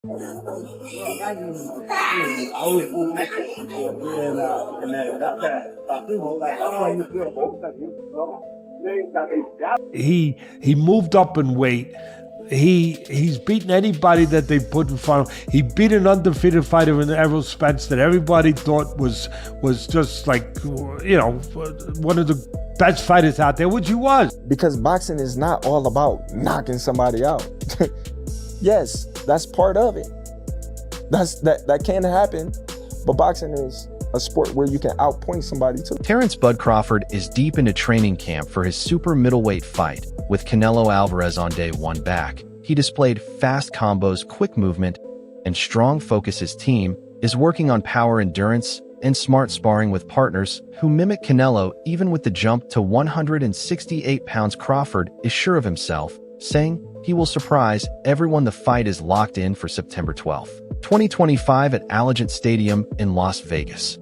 He moved up in weight. He's beaten anybody that they put in front of him. He beat an undefeated fighter in Errol Spence that everybody thought was just like, one of the best fighters out there, which he was. Because boxing is not all about knocking somebody out. Yes, that's part of it. That can happen, but boxing is a sport where you can outpoint somebody too. Terence "Bud" Crawford is deep into training camp for his super middleweight fight with Canelo Alvarez on day one back. He displayed fast combos, quick movement, and strong focus. His team is working on power, endurance, and smart sparring with partners who mimic Canelo. Even with the jump to 168 pounds, Crawford is sure of himself, saying he will surprise everyone. The fight is locked in for September 12th, 2025 at Allegiant Stadium in Las Vegas.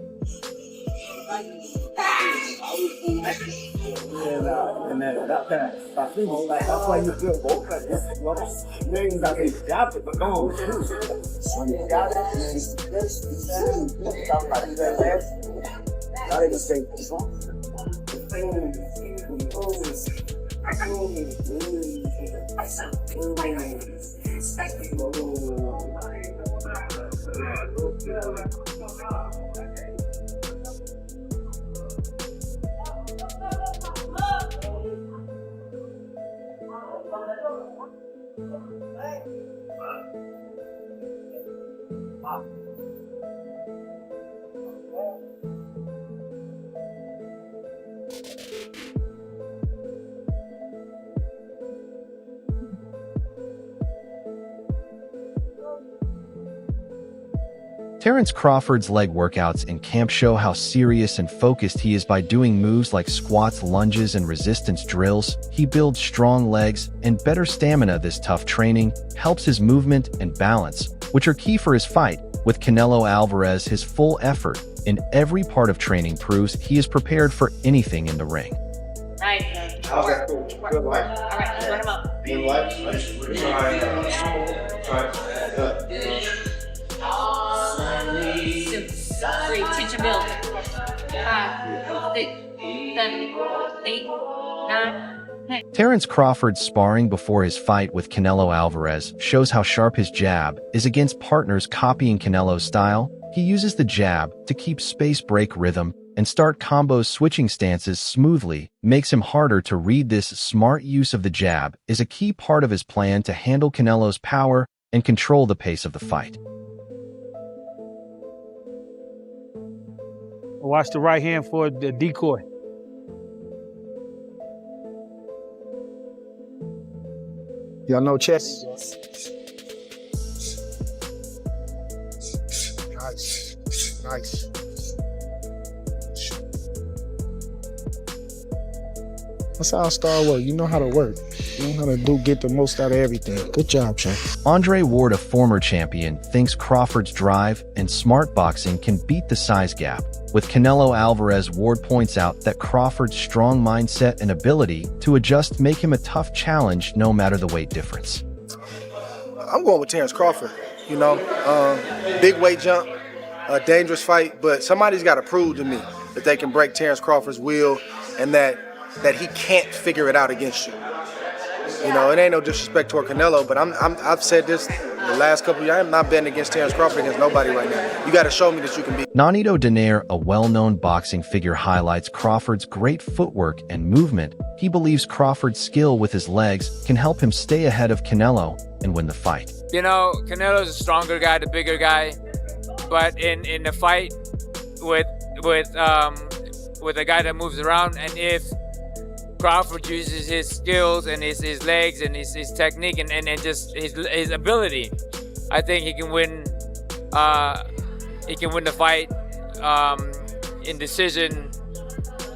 Terence Crawford's leg workouts in camp show how serious and focused he is. By doing moves like squats, lunges, and resistance drills, he builds strong legs and better stamina. This tough training helps his movement and balance, which are key for his fight with Canelo Alvarez. His full effort in every part of training proves he is prepared for anything in the ring. Nice. Okay, cool. Good life. All right, let him up. Good life. Three, teach a build. 5, 6, 7, 8, 9, 10. Terence Crawford's sparring before his fight with Canelo Alvarez shows how sharp his jab is against partners copying Canelo's style. He uses the jab to keep space, break rhythm, and start combos. Switching stances smoothly makes him harder to read. This smart use of the jab is a key part of his plan to handle Canelo's power and control the pace of the fight. Watch the right hand for the decoy. Y'all know chess? Nice. That's how Star work. You know how to work. You know how to get the most out of everything. Good job, champ. Andre Ward, a former champion, thinks Crawford's drive and smart boxing can beat the size gap. With Canelo Alvarez, Ward points out that Crawford's strong mindset and ability to adjust make him a tough challenge no matter the weight difference. I'm going with Terence Crawford. Big weight jump, a dangerous fight, but somebody's got to prove to me that they can break Terence Crawford's will and that he can't figure it out against you. It ain't no disrespect toward Canelo, but I've said this the last couple of years. I'm not betting against Terence Crawford against nobody right now. You got to show me that you can beat. Nonito Donaire, a well-known boxing figure, highlights Crawford's great footwork and movement. He believes Crawford's skill with his legs can help him stay ahead of Canelo and win the fight. Canelo's a stronger guy, the bigger guy, but in the fight with a guy that moves around, and if Crawford uses his skills and his legs and his technique and just his ability, I think he can win. He can win the fight in decision,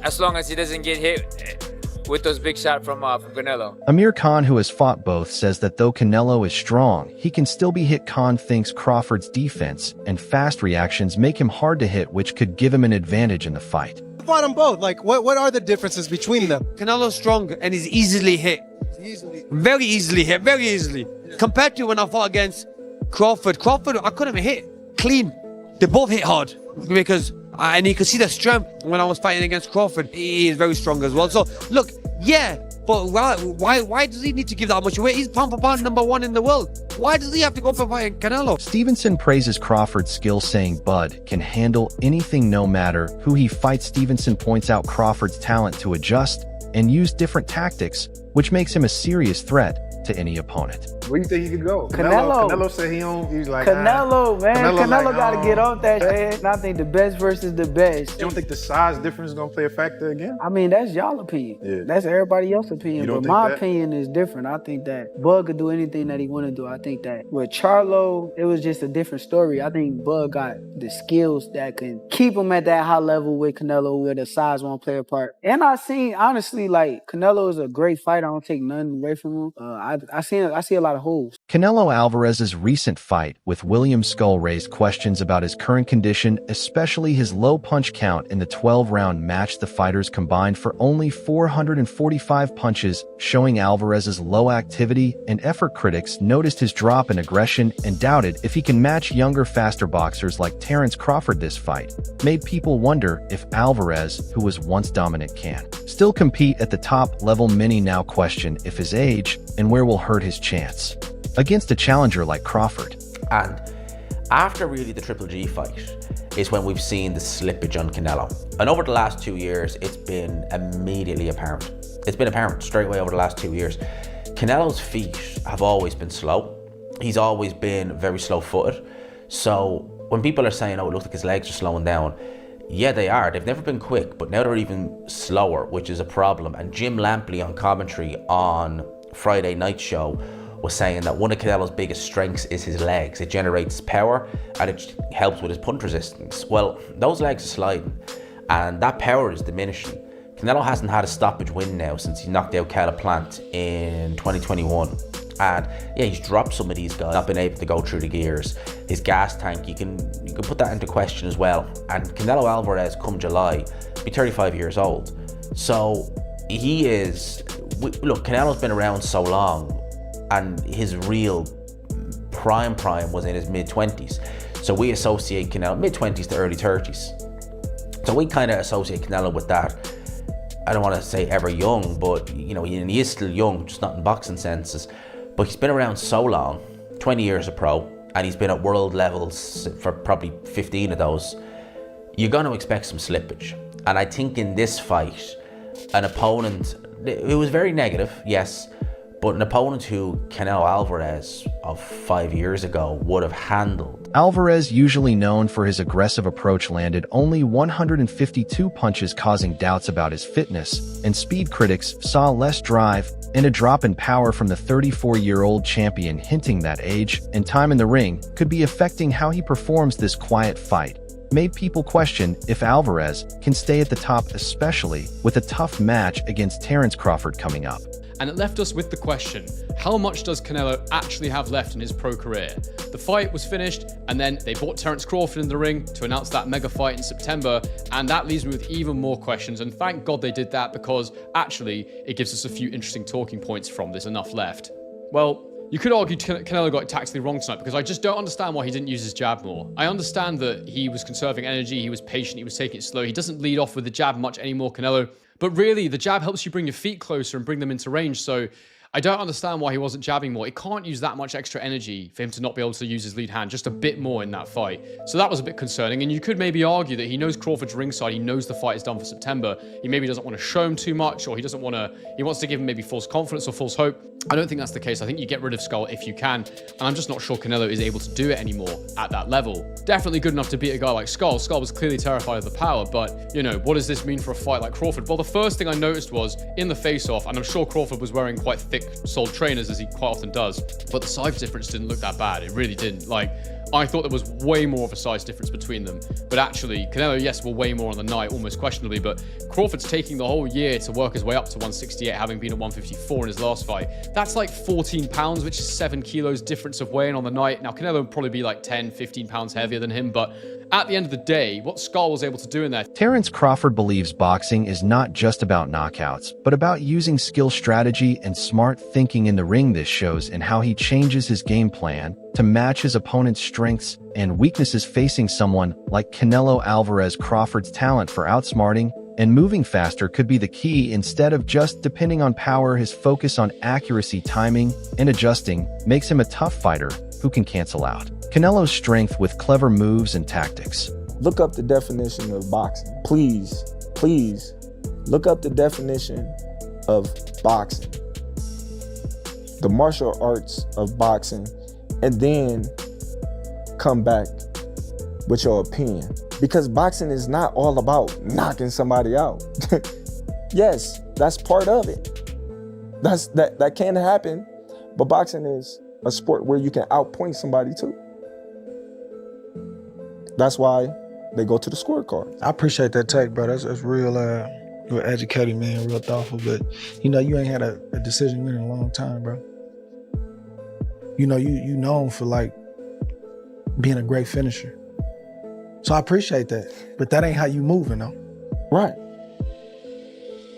as long as he doesn't get hit with those big shots from Canelo. Amir Khan, who has fought both, says that though Canelo is strong, he can still be hit. Khan thinks Crawford's defense and fast reactions make him hard to hit, which could give him an advantage in the fight. Fought them both. What are the differences between them? Canelo's stronger and he's easily hit. Very easily hit, very easily. Compared to when I fought against Crawford, I couldn't hit clean. They both hit hard because, and you can see the strength when I was fighting against Crawford. He is very strong as well. So look, yeah, but why does he need to give that much away? He's pound for pound #1 in the world. Why does he have to go for fighting Canelo? Stevenson praises Crawford's skill, saying Bud can handle anything no matter who he fights. Stevenson points out Crawford's talent to adjust and use different tactics, which makes him a serious threat to any opponent. Where do you think he could go? Canelo said he's like, Canelo, man. Canelo like, got to get off that shit. And I think the best versus the best. You don't think the size difference is going to play a factor again? I mean, that's y'all opinion. Yeah. That's everybody else's opinion. You don't But think my that? opinion is different. I think that Bud could do anything that he want to do. I think that with Charlo, it was just a different story. I think Bud got the skills that can keep him at that high level with Canelo, where the size won't play a part. And I seen, honestly, like, Canelo is a great fighter. I don't take nothing away from him. I see a lot of holes. Canelo Alvarez's recent fight with William Skull raised questions about his current condition, especially his low punch count in the 12-round match. The fighters combined for only 445 punches, showing Alvarez's low activity and effort. Critics noticed his drop in aggression and doubted if he can match younger, faster boxers like Terence Crawford. This fight made people wonder if Alvarez, who was once dominant, can still compete at the top level. Many now question if his age and where will hurt his chance against a challenger like Crawford. And after really the Triple G fight is when we've seen the slippage on Canelo. And over the last 2 years, it's been immediately apparent. It's been apparent straight away over the last 2 years. Canelo's feet have always been slow. He's always been very slow-footed. So when people are saying, oh, it looks like his legs are slowing down, yeah, they are. They've never been quick, but now they're even slower, which is a problem. And Jim Lampley on commentary on Friday night show was saying that one of Canelo's biggest strengths is his legs. It generates power and it helps with his punch resistance. Well, those legs are sliding and that power is diminishing. Canelo hasn't had a stoppage win now since he knocked out Caleb Plant in 2021. And yeah, he's dropped some of these guys, not been able to go through the gears. His gas tank, you can put that into question as well. And Canelo Alvarez, come July, be 35 years old. So he is, look, Canelo's been around so long and his real prime was in his mid-20s. So we associate Canelo, mid-20s to early 30s. So we kind of associate Canelo with that. I don't want to say ever young, but you know, he is still young, just not in boxing senses. But he's been around so long, 20 years a pro, and he's been at world levels for probably 15 of those. You're going to expect some slippage. And I think in this fight, an opponent, it was very negative, yes, but an opponent who Canelo Alvarez of 5 years ago would have handled. Alvarez, usually known for his aggressive approach, landed only 152 punches, causing doubts about his fitness and speed. Critics saw less drive and a drop in power from the 34-year-old champion, hinting that age and time in the ring could be affecting how he performs. This quiet fight made people question if Alvarez can stay at the top, especially with a tough match against Terence Crawford coming up. And it left us with the question, how much does Canelo actually have left in his pro career? The fight was finished, and then they brought Terence Crawford in the ring to announce that mega fight in September, and that leaves me with even more questions, and thank God they did that, because actually it gives us a few interesting talking points from this. Enough left. Well, you could argue Canelo got it tactically wrong tonight, because I just don't understand why he didn't use his jab more. I understand that he was conserving energy, he was patient, he was taking it slow. He doesn't lead off with the jab much anymore, Canelo. But really, the jab helps you bring your feet closer and bring them into range, so I don't understand why he wasn't jabbing more. It can't use that much extra energy for him to not be able to use his lead hand just a bit more in that fight. So that was a bit concerning, and you could maybe argue that he knows Crawford's ringside, he knows the fight is done for September. He maybe doesn't want to show him too much, or he wants to give him maybe false confidence or false hope. I don't think that's the case. I think you get rid of Skull if you can, and I'm just not sure Canelo is able to do it anymore at that level. Definitely good enough to beat a guy like Skull. Skull was clearly terrified of the power, but, you know, what does this mean for a fight like Crawford? Well, the first thing I noticed was, in the face-off, and I'm sure Crawford was wearing quite thick-soled trainers, as he quite often does, but the size difference didn't look that bad. It really didn't. Like, I thought there was way more of a size difference between them, but actually, Canelo, yes, will weigh more on the night, almost questionably, but Crawford's taking the whole year to work his way up to 168, having been at 154 in his last fight. That's like 14 pounds, which is 7 kilos difference of weighing on the night. Now, Canelo would probably be like 10, 15 pounds heavier than him, but at the end of the day, what Skull was able to do in there. Terence Crawford believes boxing is not just about knockouts, but about using skill, strategy, and smart thinking in the ring. This shows in how he changes his game plan to match his opponent's strengths and weaknesses. Facing someone like Canelo Alvarez, Crawford's talent for outsmarting and moving faster could be the key. Instead of just depending on power, his focus on accuracy, timing, and adjusting makes him a tough fighter who can cancel out Canelo's strength with clever moves and tactics. Look up the definition of boxing. Please, please, look up the definition of boxing. The martial arts of boxing, and then come back with your opinion. Because boxing is not all about knocking somebody out. Yes, that's part of it. That can happen, but boxing is a sport where you can outpoint somebody too. That's why they go to the scorecard. I appreciate that take, bro. That's real educated, man, real thoughtful. But you ain't had a decision win in a long time, bro. You known for like being a great finisher. So I appreciate that. But that ain't how you moving, though. Right.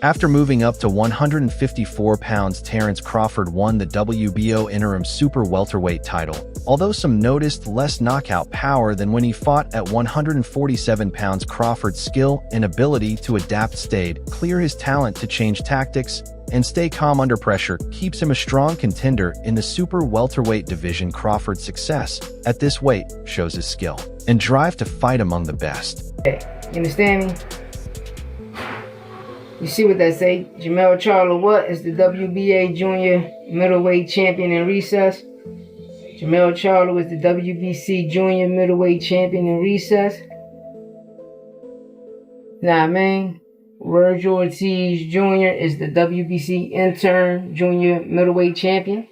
After moving up to 154 pounds, Terence Crawford won the WBO interim super welterweight title. Although some noticed less knockout power than when he fought at 147 pounds, Crawford's skill and ability to adapt stayed clear. His talent to change tactics and stay calm under pressure keeps him a strong contender in the super welterweight division. Crawford's success at this weight shows his skill and drive to fight among the best. You understand me? You see what that say? Jermell Charlo what is the WBA junior middleweight champion in recess? Jermell Charlo is the WBC junior middleweight champion in recess. Nah, man. Virgil Ortiz Jr. is the WBC intern junior middleweight champion.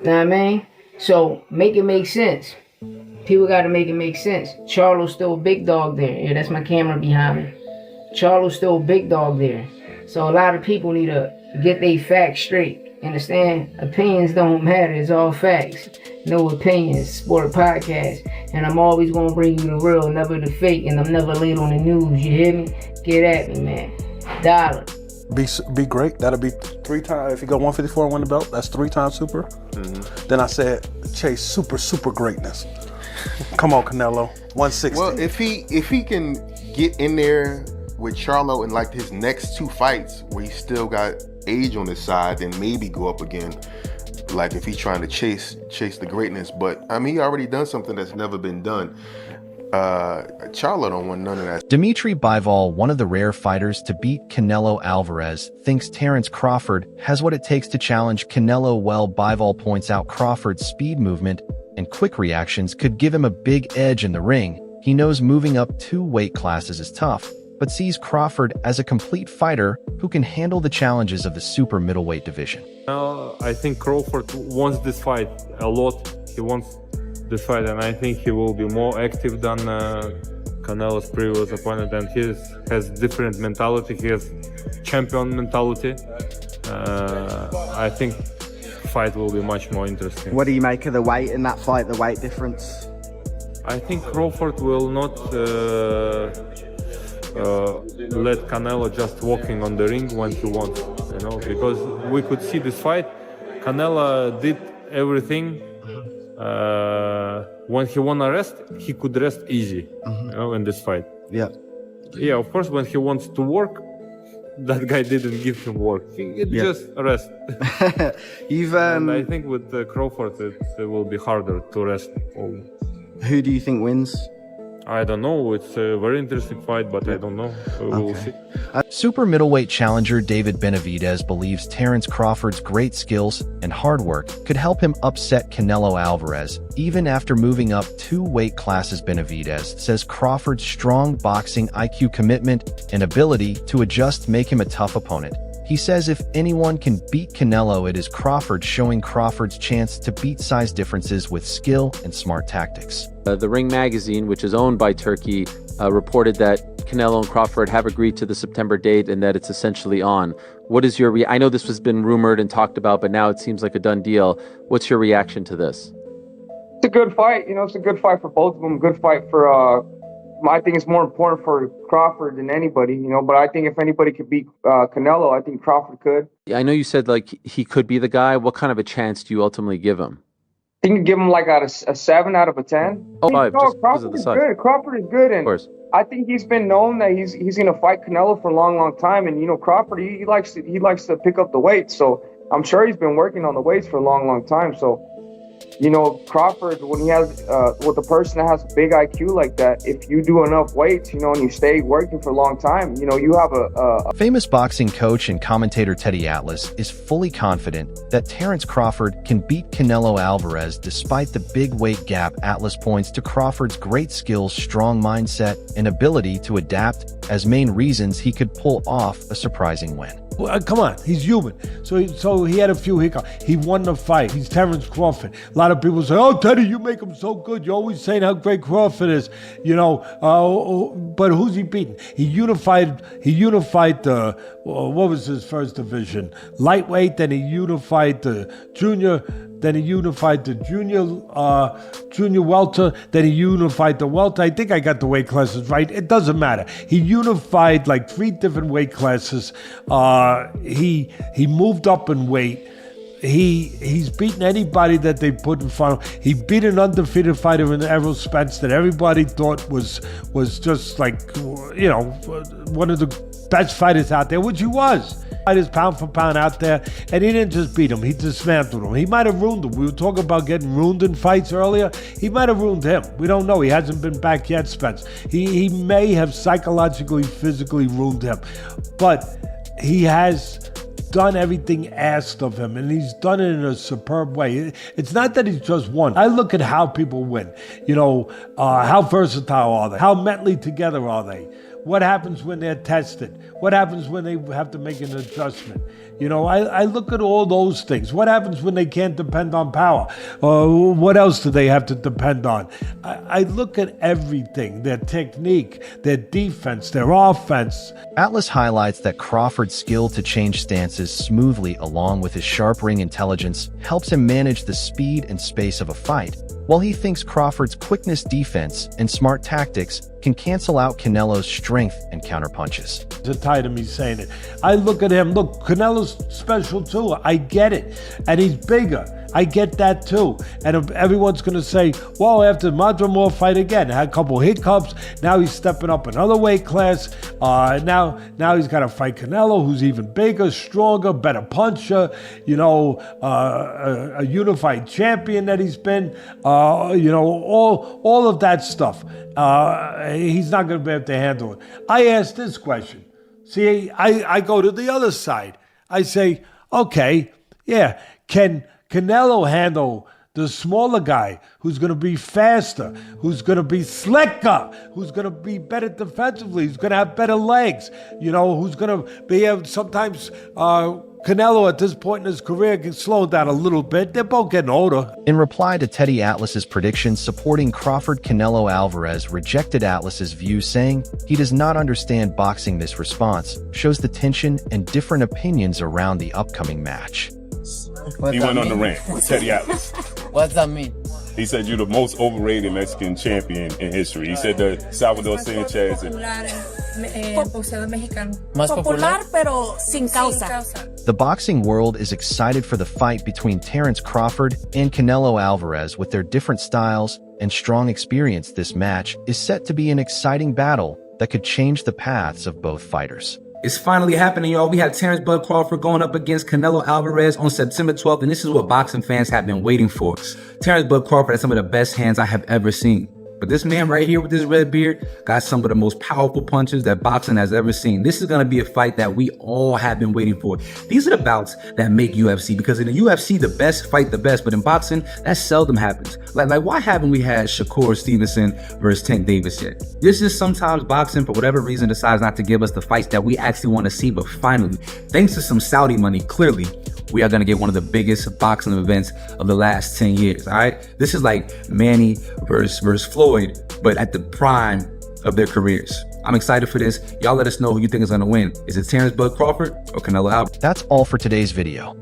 Nah, man. So make it make sense. People gotta make it make sense. Charlo's still a big dog there. Yeah, that's my camera behind me. Charlo's still a big dog there. So a lot of people need to get their facts straight. Understand? Opinions don't matter. It's all facts. No opinions. Sport podcast. And I'm always going to bring you the real, never the fake. And I'm never late on the news. You hear me? Get at me, man. Dollar. Be great. That'll be 3 times. If you go 154 and win the belt, that's 3 times super. Then I said, chase super greatness. Come on, Canelo. 160. Well, if he can get in there with Charlo in like his next 2 fights where he still got age on his side, then maybe go up again. Like if he's trying to chase the greatness. But I mean, he already done something that's never been done. Charlo don't want none of that. Dimitri Bivol, one of the rare fighters to beat Canelo Alvarez, thinks Terence Crawford has what it takes to challenge Canelo. Well, Bivol points out Crawford's speed, movement, and quick reactions could give him a big edge in the ring. He knows moving up 2 weight classes is tough, but sees Crawford as a complete fighter who can handle the challenges of the super middleweight division. I think Crawford wants this fight a lot. He wants this fight, and I think he will be more active than Canelo's previous opponent, and he has different mentality. He has champion mentality. I think fight will be much more interesting. What do you make of the weight in that fight, the weight difference? I think Crawford will not let Canelo just walking on the ring when he wants, because we could see this fight. Canelo did everything. When he want to rest, he could rest easy, in this fight. Yeah, of course, when he wants to work, that guy didn't give him work. It just rest. And I think with Crawford, it will be harder to rest. Who do you think wins? I don't know. It's a very interesting fight, but I don't know. We'll see. Super middleweight challenger David Benavidez believes Terence Crawford's great skills and hard work could help him upset Canelo Alvarez, even after moving up 2 weight classes. Benavidez says Crawford's strong boxing IQ, commitment, and ability to adjust make him a tough opponent. He says if anyone can beat Canelo, it is Crawford, showing Crawford's chance to beat size differences with skill and smart tactics. The Ring magazine, which is owned by Turkey, reported that Canelo and Crawford have agreed to the September date and that it's essentially on. What is your I know this has been rumored and talked about, but now it seems like a done deal. What's your reaction to this? It's a good fight. You know, it's a good fight for both of them. Good fight for. I think it's more important for Crawford than anybody. You know, but I think if anybody could beat Canelo, I think Crawford could. I know you said like he could be the guy. What kind of a chance do you ultimately give him? I think you give him like a 7 out of a 10. Oh, 5, no, just because of Crawford the is size. good. Crawford is good, and Of course. I think he's been known that he's going to fight Canelo for a long time. And you know, Crawford he likes to pick up the weight, so I'm sure he's been working on the weights for a long time. So, you know, Crawford, when he has with a person that has a big IQ like that, if you do enough weights, you know, and you stay working for a long time, you know, you have a Famous boxing coach and commentator Teddy Atlas is fully confident that Terence Crawford can beat Canelo Alvarez despite the big weight gap. Atlas points to Crawford's great skills, strong mindset, and ability to adapt as main reasons he could pull off a surprising win. Come on, he's human. So he had a few hiccups. He won the fight. He's Terence Crawford. A lot of people say, "Oh, Teddy, you make him so good. You're always saying how great Crawford is." You know, but who's he beating? He unified the what was his first division? Lightweight. Then he unified the junior. Then he unified the junior welter. Then he unified the welter. I think I got the weight classes right. It doesn't matter. He unified like 3 different weight classes. He moved up in weight. He's beaten anybody that they put in front of him. He beat an undefeated fighter in Errol Spence that everybody thought was just like, you know, one of the best fighters out there, which he was. Fighters pound for pound out there, and he didn't just beat him, he dismantled him. He might have ruined him. We were talking about getting ruined in fights earlier. He might have ruined him. We don't know. He hasn't been back yet, Spence. He may have psychologically, physically ruined him. But he has done everything asked of him, and he's done it in a superb way. It's not that he's just won. I look at how people win. You know, how versatile are they? How mentally together are they? What happens when they're tested? What happens when they have to make an adjustment? You know, I look at all those things. What happens when they can't depend on power? What else do they have to depend on? I look at everything, their technique, their defense, their offense. Atlas highlights that Crawford's skill to change stances smoothly along with his sharp ring intelligence helps him manage the speed and space of a fight, while he thinks Crawford's quickness, defense, and smart tactics can cancel out Canelo's strength and counterpunches. To tie to me saying it. I look at him, look, Canelo's special too. I get it. And he's bigger. I get that too. And everyone's going to say, well, after Madrimov fight again, had a couple hiccups. Now he's stepping up another weight class. Now he's got to fight Canelo, who's even bigger, stronger, better puncher. You know, a unified champion that he's been. You know, all of that stuff. He's not going to be able to handle it. I asked this question. See, I go to the other side. I say, okay, yeah, can Canelo handle the smaller guy who's going to be faster, who's going to be slicker, who's going to be better defensively, who's going to have better legs, you know, who's going to be able sometimes Canelo at this point in his career can slow down a little bit. They're both getting older. In reply to Teddy Atlas's prediction supporting Crawford, Canelo Alvarez rejected Atlas's view, saying he does not understand boxing. This response shows the tension and different opinions around the upcoming match. He went on the rant with Teddy Atlas. What's that mean? He said you're the most overrated Mexican champion in history. He said that Salvador Sanchez and Más popular, pero sin causa. The boxing world is excited for the fight between Terence Crawford and Canelo Alvarez. With their different styles and strong experience, this match is set to be an exciting battle that could change the paths of both fighters. It's finally happening, y'all. We have Terence Bud Crawford going up against Canelo Alvarez on September 12th, and this is what boxing fans have been waiting for. Terence Bud Crawford has some of the best hands I have ever seen. But this man right here with this red beard got some of the most powerful punches that boxing has ever seen. This is going to be a fight that we all have been waiting for. These are the bouts that make UFC, because in the UFC, the best fight the best, but in boxing, that seldom happens. Like why haven't we had Shakur Stevenson versus Tank Davis yet? This is sometimes boxing, for whatever reason, decides not to give us the fights that we actually want to see, but finally, thanks to some Saudi money, clearly, we are going to get one of the biggest boxing events of the last 10 years, all right? This is like Manny versus Floyd, but at the prime of their careers. I'm excited for this. Y'all let us know who you think is going to win. Is it Terence Bud Crawford or Canelo Alvarez? That's all for today's video.